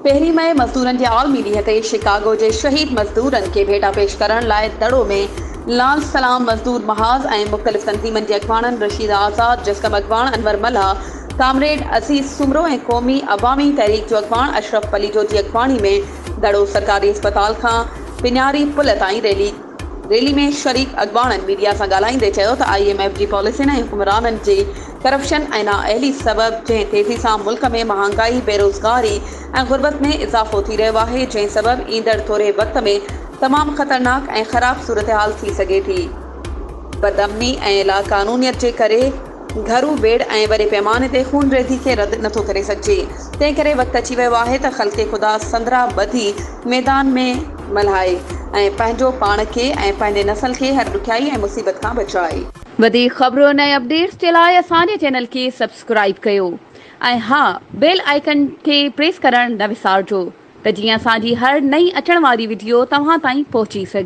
पहिरीं मई मज़दूरनि जे आलमी ॾींहं ते शिकागो जे शहीद मज़दूरनि खे भेटा पेश करण लाइ दड़ो में लाल सलाम मज़दूर महाज़ ऐं मुख़्तलिफ़ तंज़ीमनि जे अॻवाननि रशीद आज़ाद, जस्कम अॻवान अनवर मल्हा, कामरेड अज़ीज़ सुमरो ऐं क़ौमी अवामी तहरीक जो अॻवान अशरफ पलीजो जी अॻवानी में दड़ो सरकारी अस्पताल खां पिन्यारी पुल ताईं रैली में शरीक अॻवाननि मीडिया सां ॻाल्हाईंदे चयो त IMF जी पॉलिसियुनि ऐं हुक्मराननि जी करप्शन ऐं नाअहली सबबि जंहिं तेज़ी सां मुल्क में महांगाई, बेरोज़गारी ऐं गुर्बत में इज़ाफ़ो थी रहियो आहे, जंहिं सबबि ईंदड़ थोरे वक़्त में तमामु ख़तरनाक ऐं ख़राब सूरतहाल थी सघे थी। बदअमनी ऐं लाक़ानूनियत जे करे घरू बेड़ ऐं वॾे पैमाने ते खूनरेज़ी खे रद्द नथो करे सघिजे। तंहिं करे वक़्तु अची वियो आहे त ख़ल्क़े ख़ुदा संदरा ॿधी मैदान में मल्हाए ऐं पंहिंजो पाण खे ऐं पंहिंजे नस्ल खे हर ॾुखियाई ऐं मुसीबत खां बचाए। वधीक ख़बरुनि ऐं अपडेट्स जे लाइ असांजे चैनल खे सब्सक्राइब कयो ऐं हा, बेल आइकन खे प्रेस करणु न विसारिजो त जीअं असांजी हर नई अचण वारी वीडियो तव्हां ताईं पहुची सघे।